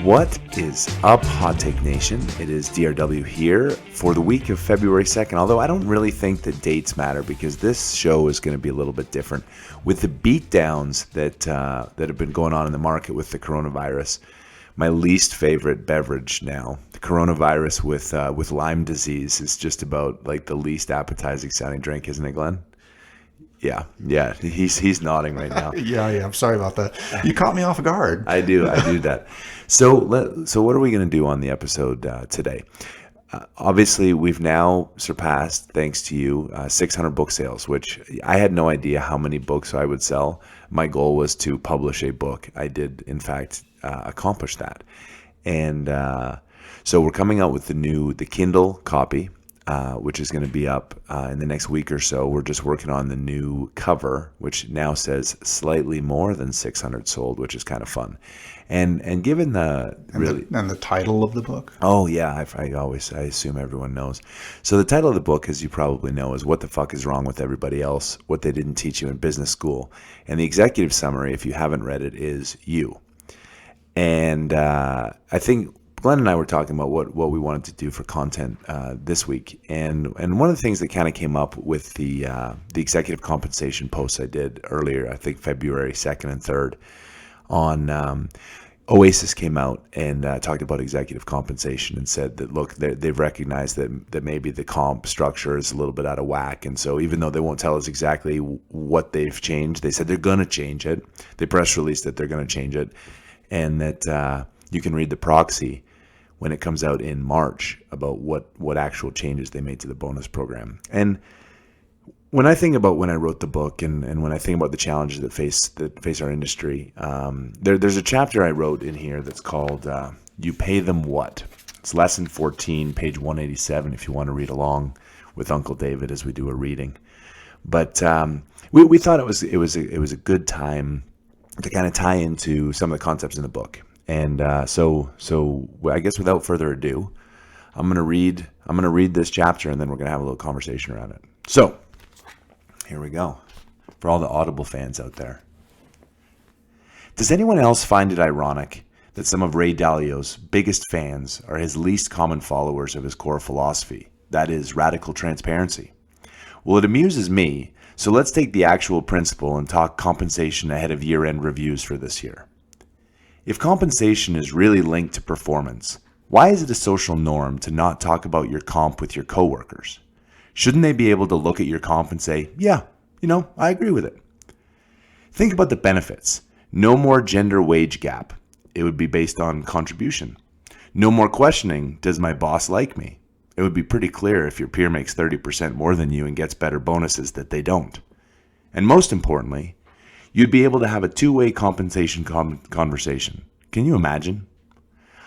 What is up, Hot Take Nation? It is DRW here for the week of February 2nd, although I don't really think the dates matter because this show is going to be a little bit different. With the beatdowns that have been going on in the market with the coronavirus, my least favorite beverage now, the coronavirus with Lyme disease, is just about like the least appetizing sounding drink, isn't it, Glenn? Yeah, he's nodding right now. Yeah, I'm sorry about that. You caught me off guard. I do that. So what are we going to do on the episode today? Obviously, we've now surpassed, thanks to you, 600 book sales, which I had no idea how many books I would sell. My goal was to publish a book. I did, in fact, accomplish that. And so we're coming out with the Kindle copy, which is going to be up in the next week or so. We're just working on the new cover, which now says slightly more than 600 sold, which is kind of fun. And given the title of the book. Oh yeah, I assume everyone knows. So the title of the book, as you probably know, is "What the Fuck is Wrong with Everybody Else? What They Didn't Teach You in Business School." And the executive summary, if you haven't read it, is you. And I think Glenn and I were talking about what we wanted to do for content this week, and one of the things that kind of came up with the executive compensation posts I did earlier, I think February 2nd and 3rd, on Oasis came out and talked about executive compensation and said that, look, they've recognized that maybe the comp structure is a little bit out of whack, and so even though they won't tell us exactly what they've changed, they said they're going to change it. They press released that they're going to change it, and that you can read the proxy when it comes out in March about what actual changes they made to the bonus program. And when I think about when I wrote the book and when I think about the challenges that face our industry, there's a chapter I wrote in here that's called "You Pay Them What." It's lesson 14, page 187, if you want to read along with Uncle David as we do a reading. But we thought it was a good time to kind of tie into some of the concepts in the book. And so I guess without further ado, I'm gonna read this chapter, and then we're gonna have a little conversation around it. So here we go, for all the Audible fans out there. Does anyone else find it ironic that some of Ray Dalio's biggest fans are his least common followers of his core philosophy, that is, radical transparency? Well, it amuses me, so let's take the actual principle and talk compensation ahead of year-end reviews for this year. If compensation is really linked to performance, why is it a social norm to not talk about your comp with your coworkers? Shouldn't they be able to look at your comp and say, yeah, I agree with it? Think about the benefits. No more gender wage gap. It would be based on contribution. No more questioning, does my boss like me? It would be pretty clear if your peer makes 30% more than you and gets better bonuses that they don't. And most importantly, you'd be able to have a two-way compensation conversation. Can you imagine?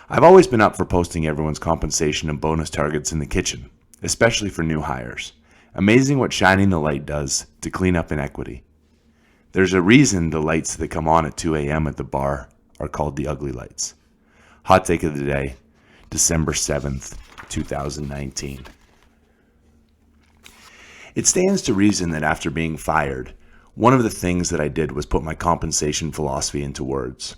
I've always been up for posting everyone's compensation and bonus targets in the kitchen, especially for new hires. Amazing what shining the light does to clean up inequity. There's a reason the lights that come on at 2 a.m. at the bar are called the ugly lights. Hot take of the day, December 7th, 2019. It stands to reason that after being fired, one of the things that I did was put my compensation philosophy into words.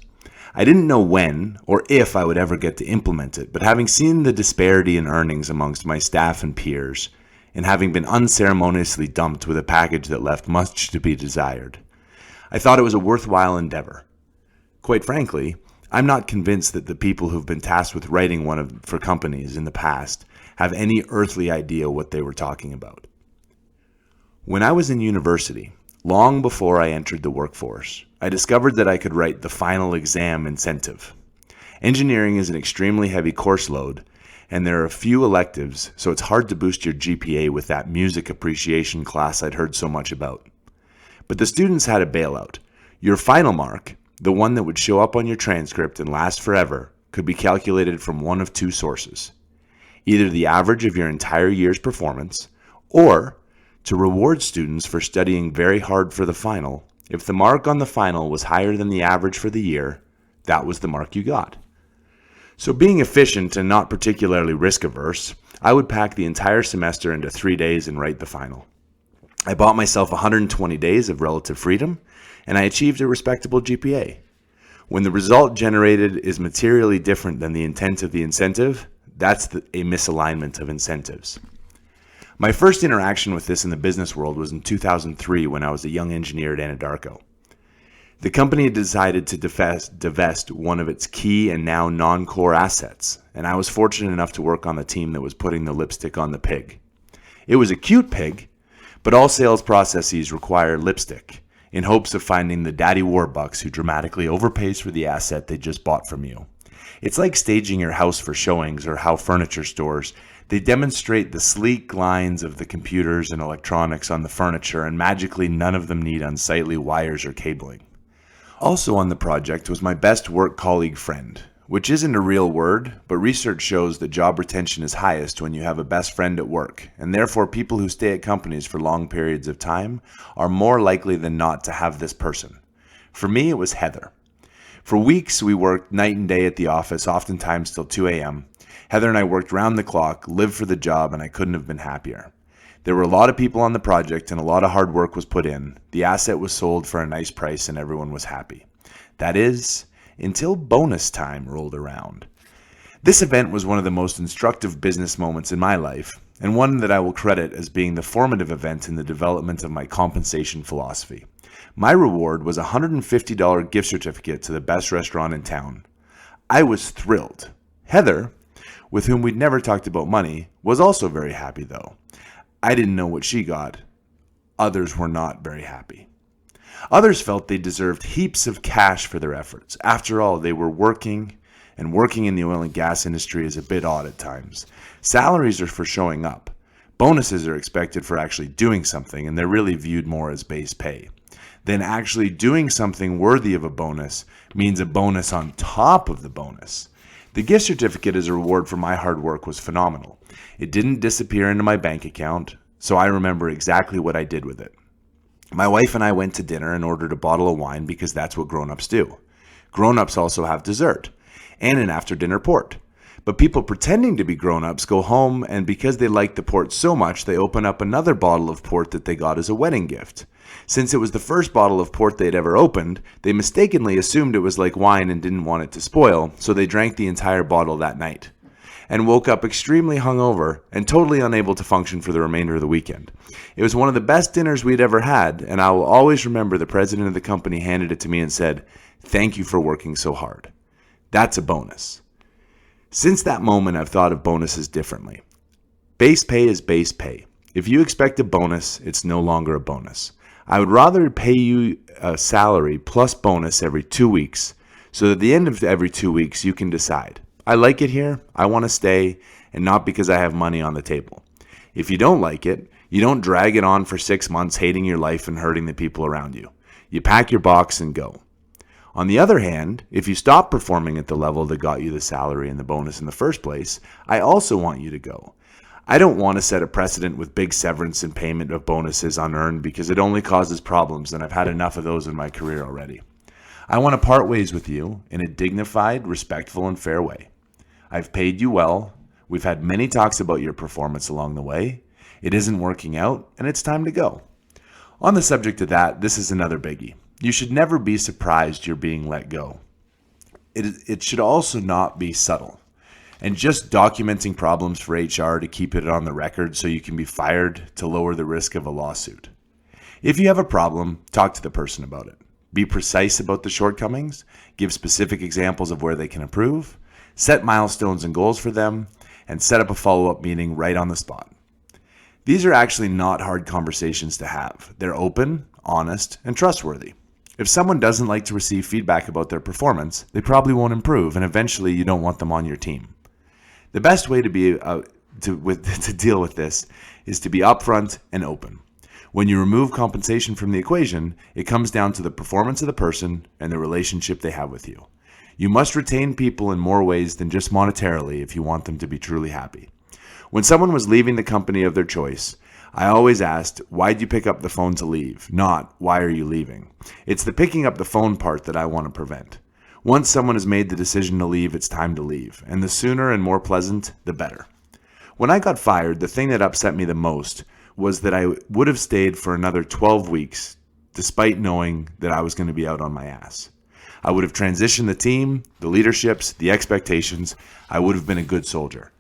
I didn't know when or if I would ever get to implement it, but having seen the disparity in earnings amongst my staff and peers, and having been unceremoniously dumped with a package that left much to be desired, I thought it was a worthwhile endeavor. Quite frankly, I'm not convinced that the people who've been tasked with writing one for companies in the past have any earthly idea what they were talking about. When I was in university, long before I entered the workforce, I discovered that I could write the final exam incentive. Engineering is an extremely heavy course load, and there are a few electives, so it's hard to boost your GPA with that music appreciation class I'd heard so much about. But the students had a bailout. Your final mark, the one that would show up on your transcript and last forever, could be calculated from one of two sources. Either the average of your entire year's performance, or to reward students for studying very hard for the final, if the mark on the final was higher than the average for the year, that was the mark you got. So being efficient and not particularly risk-averse, I would pack the entire semester into 3 days and write the final. I bought myself 120 days of relative freedom, and I achieved a respectable GPA. When the result generated is materially different than the intent of the incentive, that's a misalignment of incentives. My first interaction with this in the business world was in 2003 when I was a young engineer at Anadarko. The company had decided to divest one of its key and now non-core assets, and I was fortunate enough to work on the team that was putting the lipstick on the pig. It was a cute pig, but all sales processes require lipstick, in hopes of finding the daddy warbucks who dramatically overpays for the asset they just bought from you. It's like staging your house for showings or how furniture stores. They demonstrate the sleek lines of the computers and electronics on the furniture, and magically none of them need unsightly wires or cabling. Also on the project was my best work colleague friend, which isn't a real word, but research shows that job retention is highest when you have a best friend at work, and therefore people who stay at companies for long periods of time are more likely than not to have this person. For me, it was Heather. For weeks, we worked night and day at the office, oftentimes till 2 a.m. Heather and I worked round the clock, lived for the job, and I couldn't have been happier. There were a lot of people on the project and a lot of hard work was put in. The asset was sold for a nice price and everyone was happy. That is, until bonus time rolled around. This event was one of the most instructive business moments in my life, and one that I will credit as being the formative event in the development of my compensation philosophy. My reward was a $150 gift certificate to the best restaurant in town. I was thrilled. Heather, with whom we'd never talked about money, was also very happy though. I didn't know what she got. Others were not very happy. Others felt they deserved heaps of cash for their efforts. After all, they were working, and working in the oil and gas industry is a bit odd at times. Salaries are for showing up. Bonuses are expected for actually doing something, and they're really viewed more as base pay. Then actually doing something worthy of a bonus means a bonus on top of the bonus. The gift certificate as a reward for my hard work was phenomenal. It didn't disappear into my bank account, so I remember exactly what I did with it. My wife and I went to dinner and ordered a bottle of wine because that's what grown-ups do. Grown-ups also have dessert and an after-dinner port. But people pretending to be grown-ups go home, and because they like the port so much, they open up another bottle of port that they got as a wedding gift. Since it was the first bottle of port they'd ever opened, they mistakenly assumed it was like wine and didn't want it to spoil, so they drank the entire bottle that night and woke up extremely hungover and totally unable to function for the remainder of the weekend. It was one of the best dinners we'd ever had, and I will always remember the president of the company handed it to me and said, "Thank you for working so hard." That's a bonus. Since that moment, I've thought of bonuses differently. Base pay is base pay. If you expect a bonus, it's no longer a bonus. I would rather pay you a salary plus bonus every 2 weeks, so that at the end of every 2 weeks, you can decide, I like it here, I want to stay, and not because I have money on the table. If you don't like it, you don't drag it on for 6 months hating your life and hurting the people around you. You pack your box and go. On the other hand, if you stop performing at the level that got you the salary and the bonus in the first place, I also want you to go. I don't want to set a precedent with big severance and payment of bonuses unearned because it only causes problems, and I've had enough of those in my career already. I want to part ways with you in a dignified, respectful, and fair way. I've paid you well. We've had many talks about your performance along the way. It isn't working out, and it's time to go. On the subject of that, this is another biggie. You should never be surprised you're being let go. It should also not be subtle. And just documenting problems for HR to keep it on the record so you can be fired to lower the risk of a lawsuit. If you have a problem, talk to the person about it. Be precise about the shortcomings, give specific examples of where they can improve, set milestones and goals for them, and set up a follow-up meeting right on the spot. These are actually not hard conversations to have. They're open, honest, and trustworthy. If someone doesn't like to receive feedback about their performance, they probably won't improve, and eventually you don't want them on your team. The best way to deal with this is to be upfront and open. When you remove compensation from the equation, it comes down to the performance of the person and the relationship they have with you. You must retain people in more ways than just monetarily if you want them to be truly happy. When someone was leaving the company of their choice, I always asked, why'd you pick up the phone to leave? Not, why are you leaving? It's the picking up the phone part that I want to prevent. Once someone has made the decision to leave, it's time to leave. And the sooner and more pleasant, the better. When I got fired, the thing that upset me the most was that I would have stayed for another 12 weeks, despite knowing that I was going to be out on my ass. I would have transitioned the team, the leaderships, the expectations. I would have been a good soldier.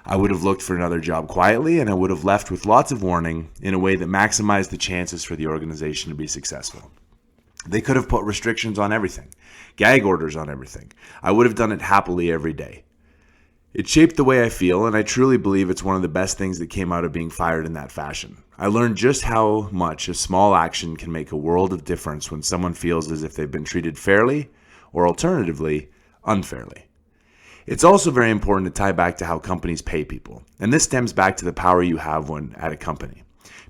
I would have looked for another job quietly, and I would have left with lots of warning in a way that maximized the chances for the organization to be successful. They could have put restrictions on everything, gag orders on everything. I would have done it happily every day. It shaped the way I feel, and I truly believe it's one of the best things that came out of being fired in that fashion. I learned just how much a small action can make a world of difference when someone feels as if they've been treated fairly, or alternatively, unfairly. It's also very important to tie back to how companies pay people, and this stems back to the power you have when at a company.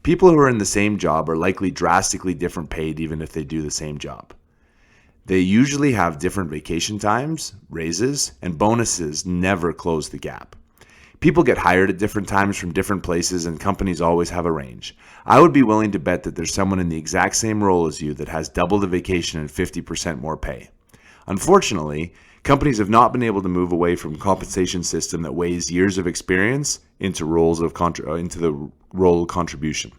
People who are in the same job are likely drastically different paid even if they do the same job. They usually have different vacation times, raises, and bonuses never close the gap. People get hired at different times from different places, and companies always have a range. I would be willing to bet that there's someone in the exact same role as you that has double the vacation and 50% more pay. Unfortunately, companies have not been able to move away from a compensation system that weighs years of experience into the role of contribution.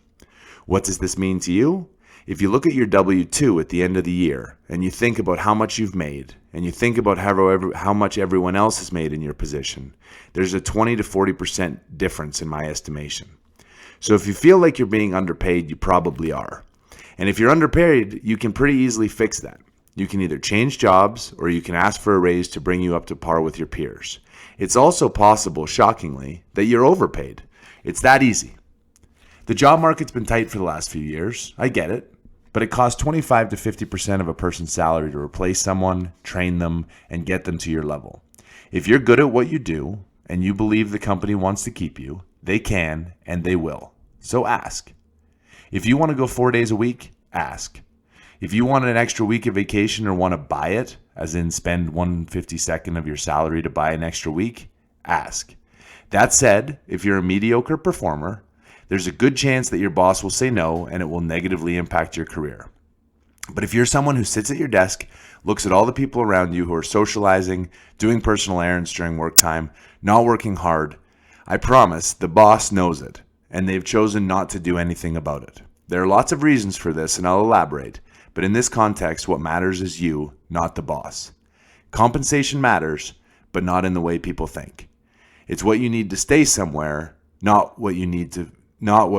What does this mean to you? If you look at your W-2 at the end of the year and you think about how much you've made and you think about how much everyone else has made in your position, there's a 20 to 40% difference in my estimation. So if you feel like you're being underpaid, you probably are. And if you're underpaid, you can pretty easily fix that. You can either change jobs or you can ask for a raise to bring you up to par with your peers. It's also possible, shockingly, that you're overpaid. It's that easy. The job market's been tight for the last few years. I get it. But it costs 25 to 50% of a person's salary to replace someone, train them, and get them to your level. If you're good at what you do and you believe the company wants to keep you, they can and they will. So ask. If you want to go 4 days a week, ask. If you want an extra week of vacation or want to buy it, as in spend 1/52nd of your salary to buy an extra week, ask. That said, if you're a mediocre performer, there's a good chance that your boss will say no and it will negatively impact your career. But if you're someone who sits at your desk, looks at all the people around you who are socializing, doing personal errands during work time, not working hard, I promise the boss knows it, and they've chosen not to do anything about it. There are lots of reasons for this, and I'll elaborate, but in this context, what matters is you, not the boss. Compensation matters, but not in the way people think. It's what you need to stay somewhere, not what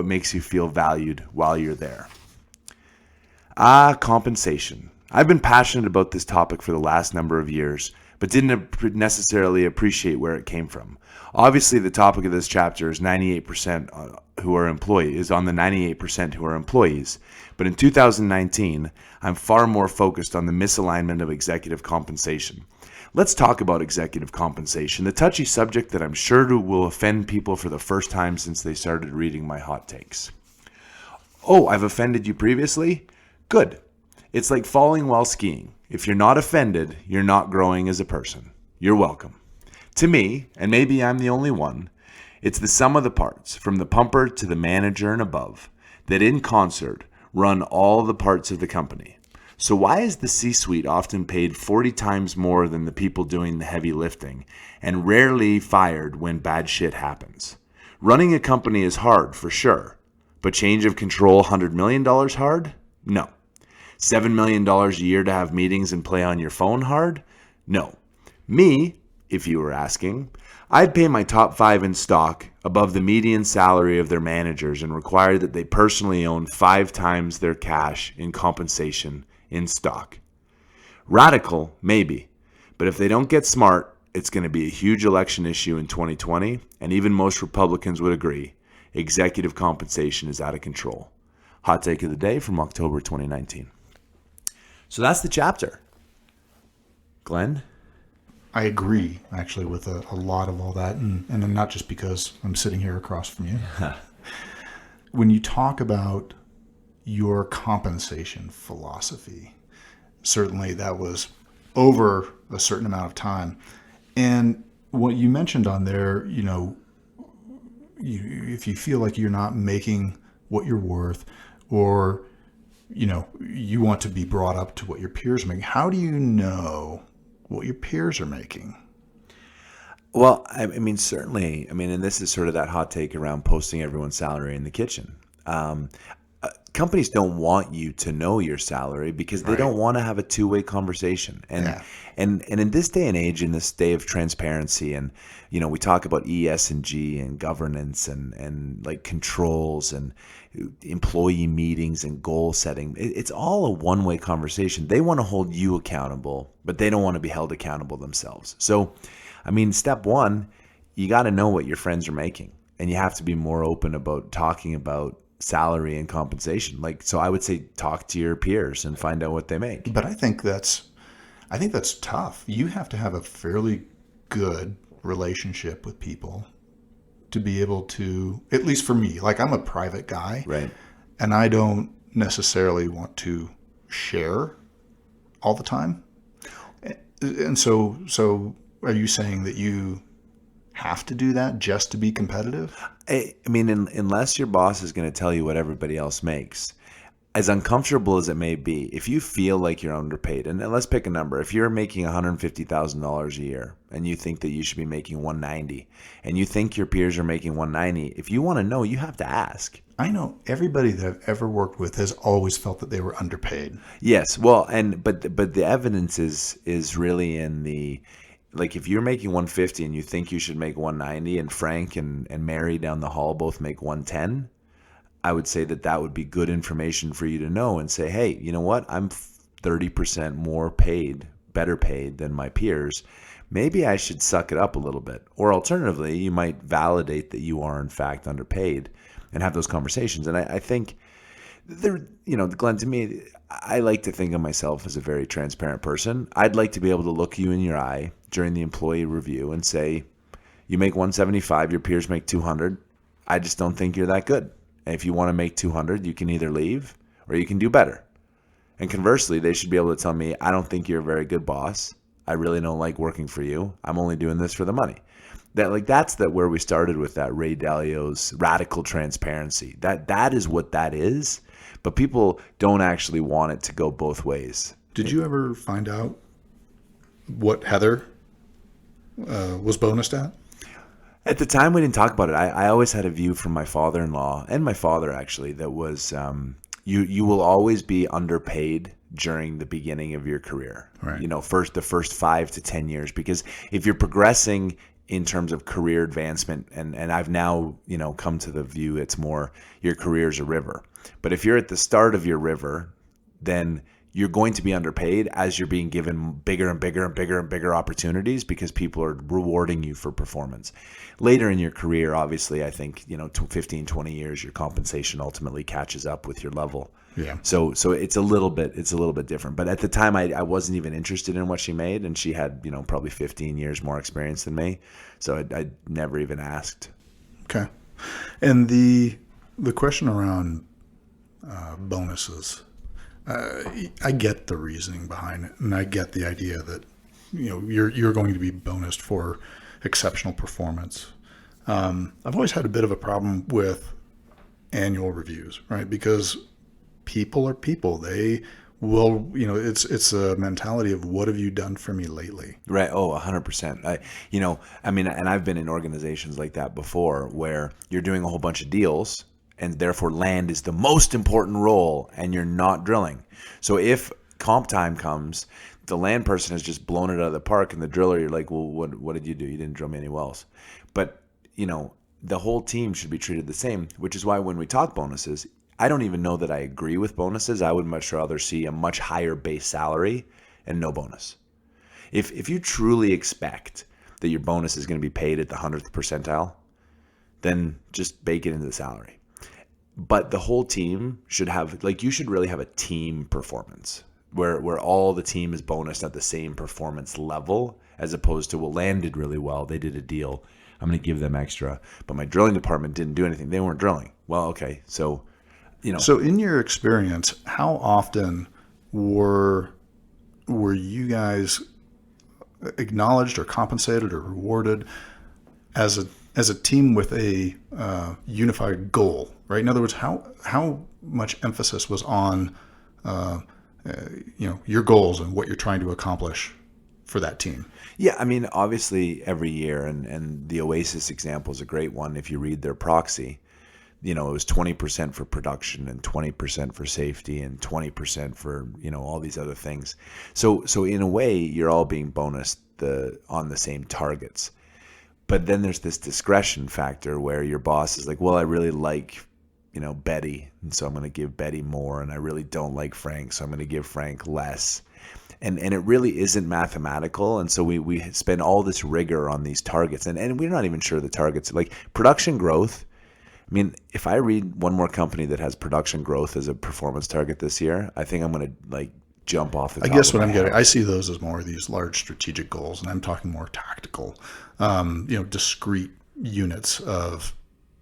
makes you feel valued while you're there. Compensation. I've been passionate about this topic for the last number of years, but didn't necessarily appreciate where it came from. Obviously, the topic of this chapter is 98% who are employees, on the 98% who are employees. But in 2019, I'm far more focused on the misalignment of executive compensation. Let's talk about executive compensation, the touchy subject that I'm sure will offend people for the first time since they started reading my hot takes. Oh, I've offended you previously? Good. It's like falling while skiing. If you're not offended, you're not growing as a person. You're welcome. To me, and maybe I'm the only one, it's the sum of the parts, from the pumper to the manager and above, that in concert run all the parts of the company. So why is the C-suite often paid 40 times more than the people doing the heavy lifting and rarely fired when bad shit happens? Running a company is hard, for sure, but change of control $100 million hard? No. $7 million a year to have meetings and play on your phone hard? No. Me, if you were asking, I'd pay my top 5 in stock above the median salary of their managers and require that they personally own 5 times their cash in compensation in stock. Radical, maybe, but if they don't get smart, it's going to be a huge election issue in 2020, and even most Republicans would agree, executive compensation is out of control. Hot take of the day from October 2019. So that's the chapter. Glenn? I agree, actually, with a lot of all that, and not just because I'm sitting here across from you. When you talk about your compensation philosophy, certainly that was over a certain amount of time. And what you mentioned on there, if you feel like you're not making what you're worth, or, you want to be brought up to what your peers are making, how do you know what your peers are making? Well, certainly. And this is sort of that hot take around posting everyone's salary in the kitchen. companies don't want you to know your salary because they Right. don't want to have a two-way conversation. And Yeah. and in this day and age, in this day of transparency, and we talk about ESG and governance and like controls and employee meetings and goal setting. It's all a one-way conversation. They want to hold you accountable, but they don't want to be held accountable themselves. So, I mean, step one, you got to know what your friends are making, and you have to be more open about talking about salary and compensation. Like, so I would say talk to your peers and find out what they make. But I think that's tough. You have to have a fairly good relationship with people to be able to, at least for me, like I'm a private guy, Right. and I don't necessarily want to share all the time. And so are you saying that you have to do that just to be competitive? I mean, unless your boss is going to tell you what everybody else makes, as uncomfortable as it may be, if you feel like you're underpaid, and let's pick a number. If you're making $150,000 a year and you think that you should be making 190, and you think your peers are making 190, if you want to know, you have to ask. I know everybody that I've ever worked with has always felt that they were underpaid. Yes, well, but the evidence is really in the, like, if you're making 150 and you think you should make 190, and Frank and Mary down the hall both make 110, I would say that would be good information for you to know and say, hey, you know what? I'm 30% more paid, better paid than my peers. Maybe I should suck it up a little bit. Or alternatively, you might validate that you are in fact underpaid and have those conversations. And I think there, Glenn, to me, I like to think of myself as a very transparent person. I'd like to be able to look you in your eye during the employee review and say, you make 175, your peers make 200. I just don't think you're that good. And if you want to make 200, you can either leave or you can do better. And conversely, they should be able to tell me, I don't think you're a very good boss. I really don't like working for you. I'm only doing this for the money. That's where we started with that Ray Dalio's radical transparency. That is what that is. But people don't actually want it to go both ways. Did you ever find out what Heather was bonused at? At the time, we didn't talk about it. I always had a view from my father-in-law and my father, actually, that was you will always be underpaid during the beginning of your career. Right. The first 5 to 10 years, because if you're progressing in terms of career advancement, and I've now come to the view it's more your career's a river. But if you're at the start of your river, then you're going to be underpaid as you're being given bigger and bigger and bigger and bigger opportunities because people are rewarding you for performance. Later in your career, obviously, I think, 15, 20 years, your compensation ultimately catches up with your level. Yeah. So it's a little bit different. But at the time, I wasn't even interested in what she made, and she had, probably 15 years more experience than me. So I never even asked. Okay. And the question around bonuses, I get the reasoning behind it, and I get the idea that you're going to be bonused for exceptional performance. I've always had a bit of a problem with annual reviews, right? Because people are people. They will, it's a mentality of what have you done for me lately? Right. Oh, 100%. And I've been in organizations like that before where you're doing a whole bunch of deals, and therefore land is the most important role, and you're not drilling. So if comp time comes, the land person has just blown it out of the park, and the driller, you're like, well, what did you do? You didn't drill me any wells. But, the whole team should be treated the same, which is why when we talk bonuses, I don't even know that I agree with bonuses. I would much rather see a much higher base salary and no bonus. If you truly expect that your bonus is going to be paid at the 100th percentile, then just bake it into the salary. But the whole team should have, you should really have a team performance where all the team is bonused at the same performance level, as opposed to, well, Land did really well. They did a deal. I'm going to give them extra. But my drilling department didn't do anything. They weren't drilling. Well, okay. So, So in your experience, how often were you guys acknowledged or compensated or rewarded as a team with a unified goal, right? In other words, how much emphasis was on your goals and what you're trying to accomplish for that team? Yeah, I mean, obviously every year, and the Oasis example is a great one. If you read their proxy, it was 20% for production and 20% for safety and 20% for, all these other things. So in a way, you're all being bonused on the same targets. But then there's this discretion factor where your boss is like, well, I really like, Betty, and so I'm going to give Betty more, and I really don't like Frank, so I'm going to give Frank less. And it really isn't mathematical, and so we spend all this rigor on these targets, and we're not even sure the targets. Like production growth, I mean, if I read one more company that has production growth as a performance target this year, I think I'm going to jump off the top. I guess what of I'm my getting, house. I see those as more of these large strategic goals, and I'm talking more tactical, discrete units of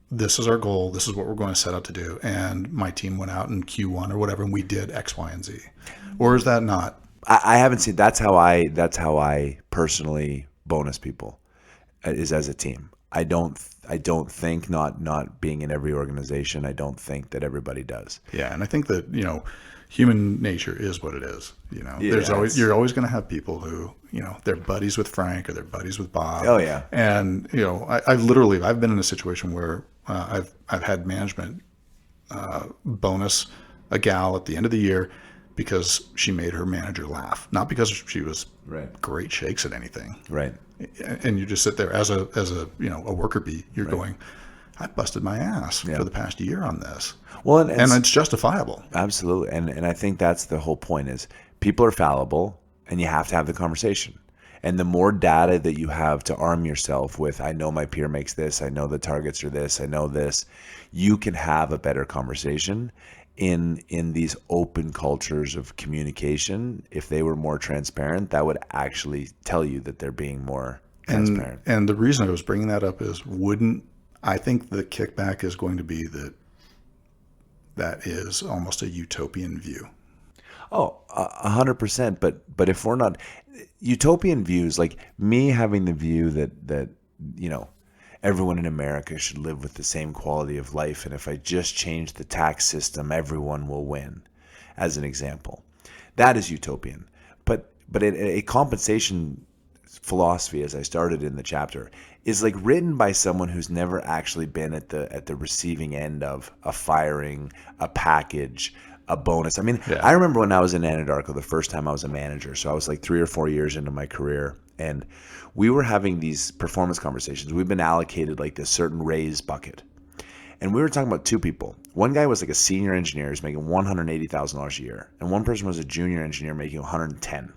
this is our goal, this is what we're going to set out to do, and my team went out in Q1 or whatever, and we did X, Y, and Z. Or is that not? I haven't seen. That's how I personally bonus people, is as a team. I don't think, not being in every organization, I don't think that everybody does. Yeah, and I think that human nature is what it is. You're always going to have people who they're buddies with Frank or they're buddies with Bob. Oh yeah. And I've been in a situation where I've had management bonus a gal at the end of the year because she made her manager laugh, not because she was great shakes at anything. Right. And you just sit there as a worker bee. You're going, I busted my ass for the past year on this. Well, and it's justifiable. Absolutely. And I think that's the whole point is people are fallible and you have to have the conversation. And the more data that you have to arm yourself with, I know my peer makes this, I know the targets are this, I know this, you can have a better conversation. In these open cultures of communication, if they were more transparent, that would actually tell you that they're being more transparent. And the reason I was bringing that up is I think the kickback is going to be that is almost a utopian view. Oh, 100%. But if we're not utopian views, like me having the view that everyone in America should live with the same quality of life, and if I just change the tax system, everyone will win, as an example, that is utopian. But a compensation philosophy, as I started in the chapter, is like written by someone who's never actually been at the receiving end of a firing, a package, a bonus. I mean, I remember when I was in Anadarko, the first time I was a manager. So I was like 3 or 4 years into my career, and we were having these performance conversations. We've been allocated like this certain raise bucket, and we were talking about 2 people. One guy was like a senior engineer, who's making $180,000 a year, and one person was a junior engineer making $110,000.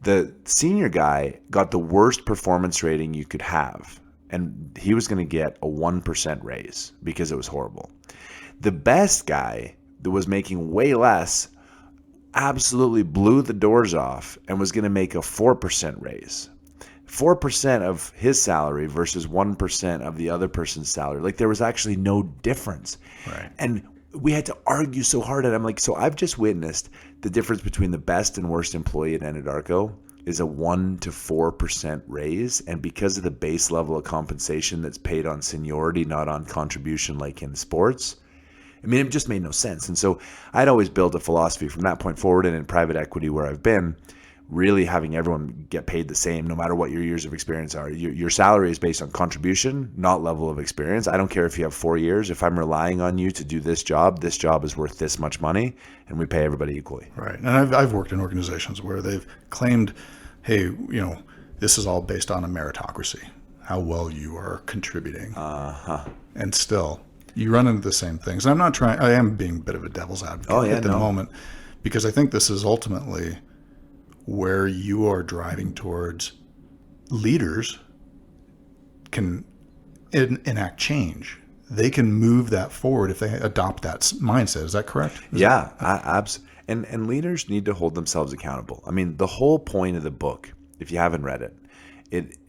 The senior guy got the worst performance rating you could have, and he was going to get a 1% raise because it was horrible. The best guy that was making way less absolutely blew the doors off and was going to make a 4% raise. 4% of his salary versus 1% of the other person's salary. Like there was actually no difference. Right. And we had to argue so hard. And I'm like, so I've just witnessed the difference between the best and worst employee at Anadarko is a 1 to 4% raise. And because of the base level of compensation that's paid on seniority, not on contribution like in sports, I mean, it just made no sense. And so I'd always built a philosophy from that point forward, and in private equity where I've been, really having everyone get paid the same no matter what your years of experience are. Your salary is based on contribution, not level of experience. I don't care if you have 4 years. If I'm relying on you to do this job is worth this much money, and we pay everybody equally. Right. And I've worked in organizations where they've claimed, hey, this is all based on a meritocracy, how well you are contributing. And still, you run into the same things. And I am being a bit of a devil's advocate at the moment, because I think this is ultimately where you are driving towards. Leaders can enact change. They can move that forward if they adopt that mindset. Is that correct? Absolutely. And leaders need to hold themselves accountable. I mean, the whole point of the book, if you haven't read it,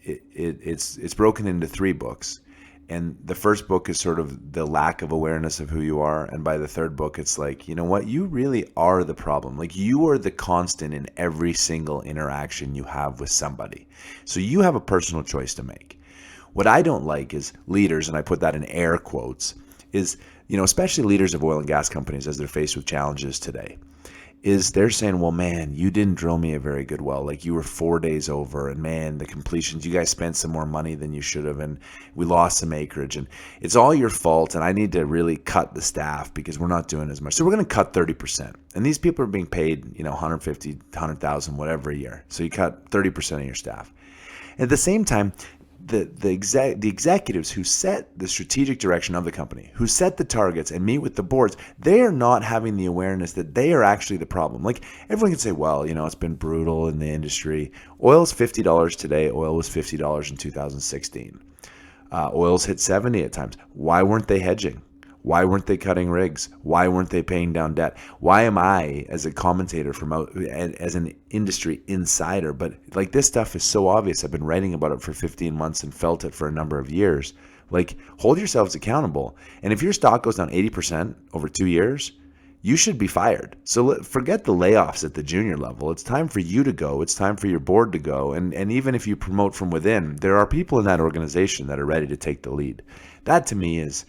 it's broken into 3 books. And the first book is sort of the lack of awareness of who you are. And by the third book, it's like, you know what? You really are the problem. Like you are the constant in every single interaction you have with somebody. So you have a personal choice to make. What I don't like is leaders, and I put that in air quotes, is, especially leaders of oil and gas companies as they're faced with challenges today, is they're saying, well, man, you didn't drill me a very good well. Like, you were 4 days over, and man, the completions, you guys spent some more money than you should have, and we lost some acreage, and it's all your fault, and I need to really cut the staff because we're not doing as much. So we're going to cut 30%. And these people are being paid, 150, 100,000, whatever a year. So you cut 30% of your staff. At the same time, the executives who set the strategic direction of the company, who set the targets and meet with the boards, they are not having the awareness that they are actually the problem. Like, everyone can say, well, it's been brutal in the industry. Oil's $50 today. Oil was $50 in 2016. Oil's hit 70 at times. Why weren't they hedging? Why weren't they cutting rigs? Why weren't they paying down debt? Why am I, as a commentator as an industry insider, but like, this stuff is so obvious. I've been writing about it for 15 months and felt it for a number of years. Like, hold yourselves accountable. And if your stock goes down 80% over 2 years, you should be fired. So forget the layoffs at the junior level. It's time for you to go. It's time for your board to go. And even if you promote from within, there are people in that organization that are ready to take the lead. That, to me, is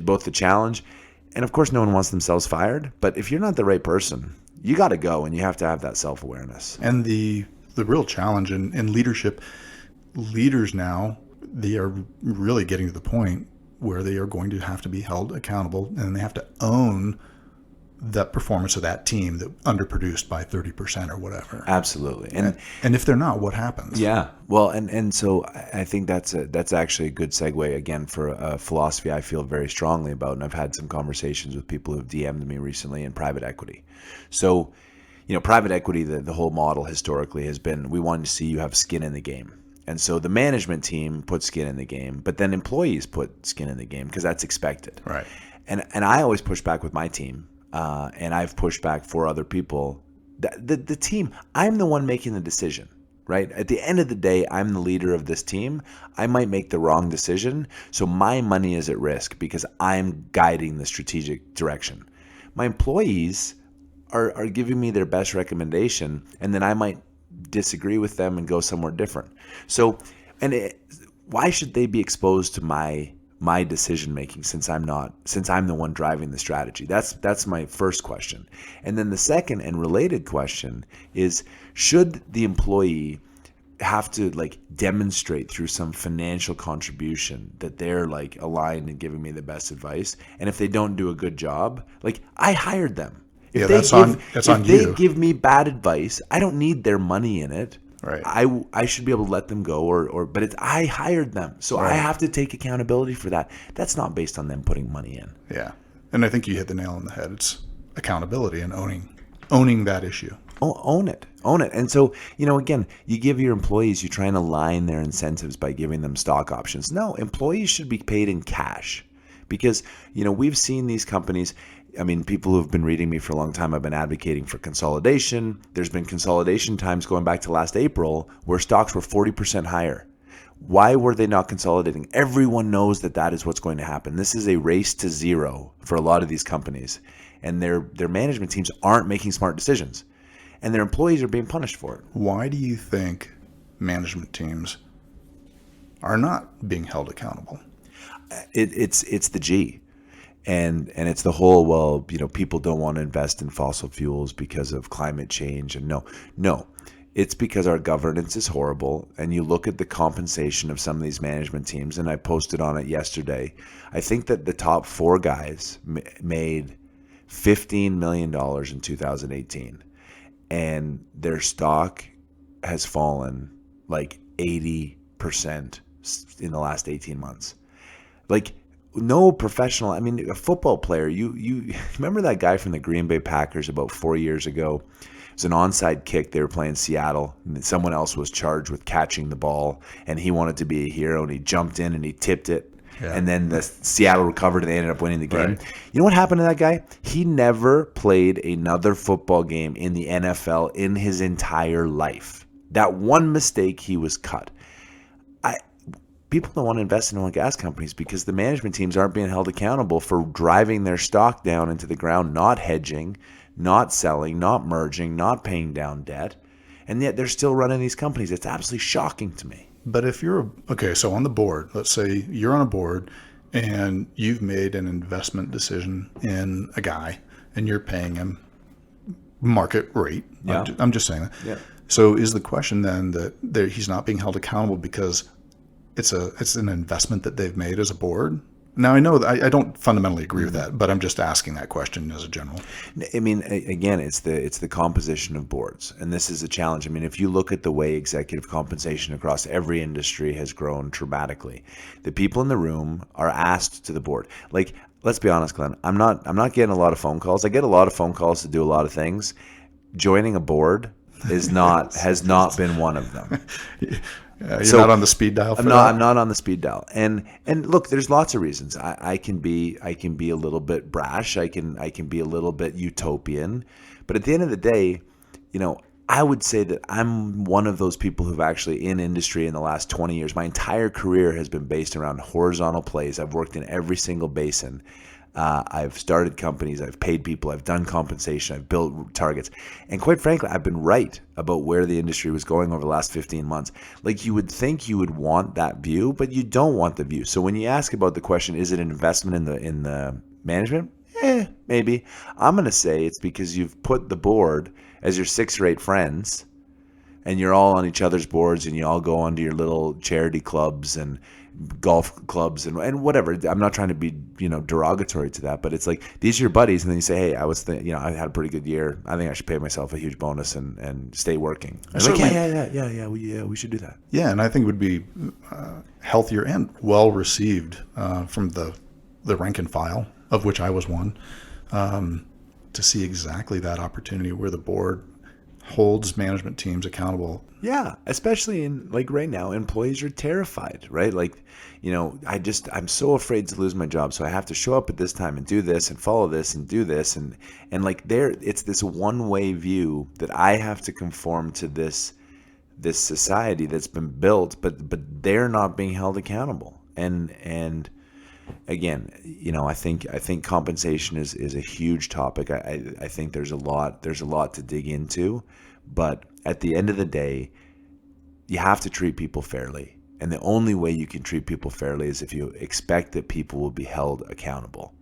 both the challenge, and of course no one wants themselves fired, but if you're not the right person, you got to go, and you have to have that self-awareness. And the real challenge in leadership, leaders now, they are really getting to the point where they are going to have to be held accountable, and they have to own that performance of that team that underproduced by 30% or whatever. Absolutely. And if they're not, what happens? Yeah. Well, and so I think that's actually a good segue, again, for a philosophy I feel very strongly about. And I've had some conversations with people who've DM'd me recently in private equity. So, private equity, the whole model historically has been, we want to see you have skin in the game. And so the management team puts skin in the game, but then employees put skin in the game because that's expected. Right. And I always push back with my team. And I've pushed back for other people. The team, I'm the one making the decision, right? At the end of the day, I'm the leader of this team. I might make the wrong decision, so my money is at risk because I'm guiding the strategic direction. My employees are giving me their best recommendation, and then I might disagree with them and go somewhere different. So, why should they be exposed to my decision making since I'm the one driving the strategy? That's my first question. And then the second and related question is, should the employee have to demonstrate through some financial contribution that they're aligned and giving me the best advice? And if they don't do a good job, I hired them. If they give me bad advice, I don't need their money in it. Right. I should be able to let them go, but I hired them, so right. I have to take accountability for that. That's not based on them putting money in. Yeah, and I think you hit the nail on the head. It's accountability and owning that issue. Own it. And so, again, you give your employees, you try and align their incentives by giving them stock options. No, employees should be paid in cash, because we've seen these companies. I mean, people who have been reading me for a long time, I've been advocating for consolidation. There's been consolidation times going back to last April where stocks were 40% higher. Why were they not consolidating? Everyone knows that is what's going to happen. This is a race to zero for a lot of these companies, and their management teams aren't making smart decisions, and their employees are being punished for it. Why do you think management teams are not being held accountable? It's the G. And it's the whole, people don't want to invest in fossil fuels because of climate change. And no, it's because our governance is horrible. And you look at the compensation of some of these management teams, and I posted on it yesterday. I think that the top 4 guys made $15 million in 2018. And their stock has fallen 80% in the last 18 months. No professional. I mean, a football player. You remember that guy from the Green Bay Packers about 4 years ago? It was an onside kick. They were playing Seattle. And someone else was charged with catching the ball, and he wanted to be a hero, and he jumped in and he tipped it. Yeah. And then the Seattle recovered, and they ended up winning the game. Right. You know what happened to that guy? He never played another football game in the NFL in his entire life. That one mistake, he was cut. People don't want to invest in oil and gas companies because the management teams aren't being held accountable for driving their stock down into the ground, not hedging, not selling, not merging, not paying down debt. And yet they're still running these companies. It's absolutely shocking to me. But if you're, so on the board, let's say you're on a board and you've made an investment decision in a guy and you're paying him market rate. Yeah. I'm just saying that. Yeah. So is the question then that he's not being held accountable because it's an investment that they've made as a board? Now, I know that I don't fundamentally agree with that, but I'm just asking that question as a general. I mean, again, it's the composition of boards, and this is a challenge. I mean, if you look at the way executive compensation across every industry has grown dramatically, the people in the room are asked to the board. Like, let's be honest, Glenn, I'm not getting a lot of phone calls. I get a lot of phone calls to do a lot of things. Joining a board has not been one of them. You're not on the speed dial for that? I'm not on the speed dial. And look, there's lots of reasons. I can be a little bit brash. I can be a little bit utopian. But at the end of the day, I would say that I'm one of those people who've actually in industry in the last 20 years. My entire career has been based around horizontal plays. I've worked in every single basin. I've started companies, I've paid people, I've done compensation, I've built targets. And quite frankly, I've been right about where the industry was going over the last 15 months. Like, you would think you would want that view, but you don't want the view. So when you ask about the question, is it an investment in the management? Maybe. I'm going to say it's because you've put the board as your 6 or 8 friends, and you're all on each other's boards, and you all go onto your little charity clubs and golf clubs and whatever. I'm not trying to be derogatory to that, but it's like, these are your buddies, and then you say, hey, I had a pretty good year. I think I should pay myself a huge bonus and stay working. Like, yeah, we should do that. Yeah, and I think it would be healthier and well received from the rank and file, of which I was one, to see exactly that opportunity where the board holds management teams accountable. Yeah, especially in, like, right now, employees are terrified, right? Like, I'm so afraid to lose my job, so I have to show up at this time and do this and follow this and do this, and like, it's this one-way view that I have to conform to this society that's been built, but they're not being held accountable. And again, I think compensation is a huge topic. I think there's a lot to dig into, but at the end of the day, you have to treat people fairly. And the only way you can treat people fairly is if you expect that people will be held accountable.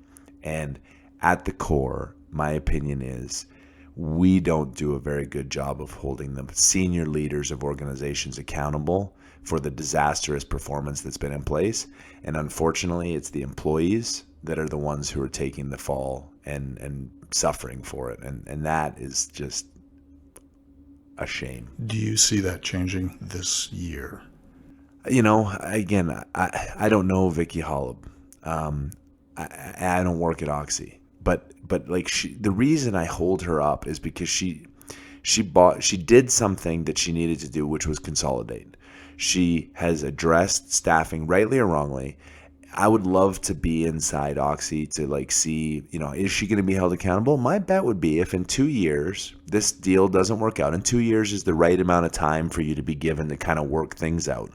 And at the core, my opinion is, we don't do a very good job of holding the senior leaders of organizations accountable for the disastrous performance that's been in place. And unfortunately, it's the employees that are the ones who are taking the fall and suffering for it. And that is just a shame. Do you see that changing this year? Again, I don't know Vicky Holub. I don't work at Oxy, but like, the reason I hold her up is because she did something that she needed to do, which was consolidate. She has addressed staffing, rightly or wrongly. I would love to be inside Oxy to, like, see, is she going to be held accountable? My bet would be, if in 2 years this deal doesn't work out, and 2 years is the right amount of time for you to be given to kind of work things out.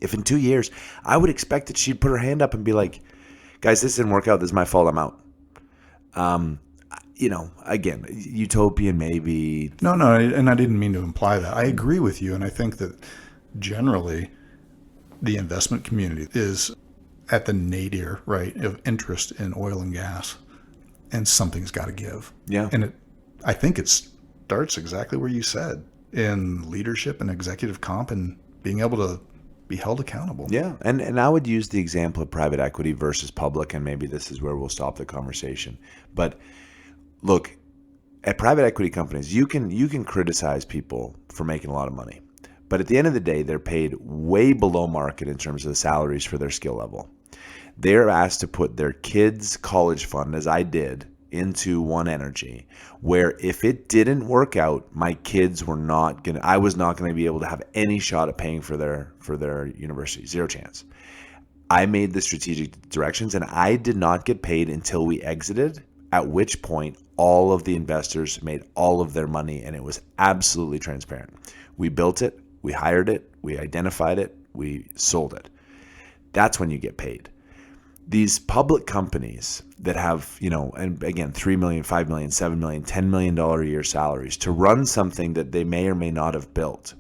If in 2 years, I would expect that she'd put her hand up and be like, guys, this didn't work out. This is my fault. I'm out. Again, utopian maybe. No, and I didn't mean to imply that. I agree with you, and I think that generally the investment community is at the nadir, right, of interest in oil and gas, and something's got to give. Yeah. And I think it starts exactly where you said, in leadership and executive comp and being able to be held accountable. Yeah. And I would use the example of private equity versus public, and maybe this is where we'll stop the conversation. But look, at private equity companies, you can criticize people for making a lot of money. But at the end of the day, they're paid way below market in terms of the salaries for their skill level. They're asked to put their kids' college fund, as I did, into One Energy, where if it didn't work out, my kids I was not going to be able to have any shot at paying for their university. Zero chance. I made the strategic directions, and I did not get paid until we exited, at which point all of the investors made all of their money, and it was absolutely transparent. We built it, we hired it, we identified it, we sold it. That's when you get paid. These public companies that have, and again, $3 million, $5 million, $7 million, $10 million a year salaries to run something that they may or may not have built,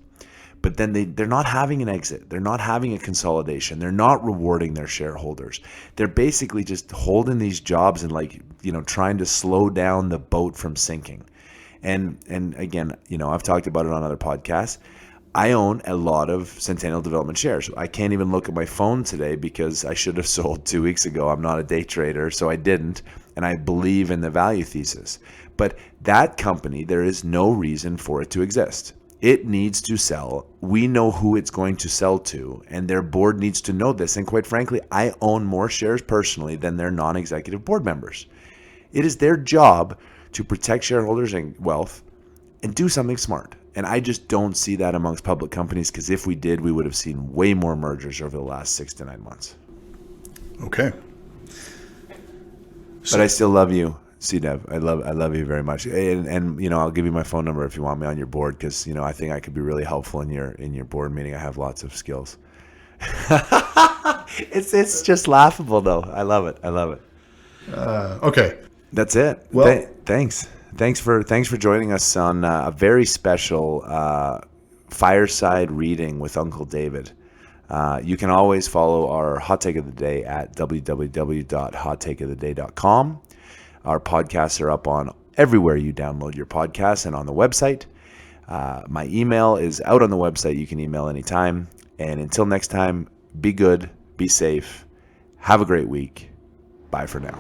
but then they're not having an exit. They're not having a consolidation. They're not rewarding their shareholders. They're basically just holding these jobs and, like, trying to slow down the boat from sinking. And again, I've talked about it on other podcasts. I own a lot of Centennial Development shares. I can't even look at my phone today because I should have sold 2 weeks ago. I'm not a day trader, so I didn't. And I believe in the value thesis. But that company, there is no reason for it to exist. It needs to sell. We know who it's going to sell to, and their board needs to know this. And quite frankly, I own more shares personally than their non-executive board members. It is their job to protect shareholders and wealth and do something smart. And I just don't see that amongst public companies, because if we did, we would have seen way more mergers over the last 6 to 9 months. Okay. But I still love you, CDev. I love you very much. And I'll give you my phone number if you want me on your board, because I think I could be really helpful in your board meeting. I have lots of skills. It's just laughable though. I love it. Okay. That's it. Well, thanks. Thanks for joining us on a very special fireside reading with Uncle David. You can always follow our Hot Take of the Day at www.hottakeoftheday.com. Our podcasts are up on everywhere you download your podcasts and on the website. My email is out on the website. You can email anytime. And until next time, be good, be safe, have a great week. Bye for now.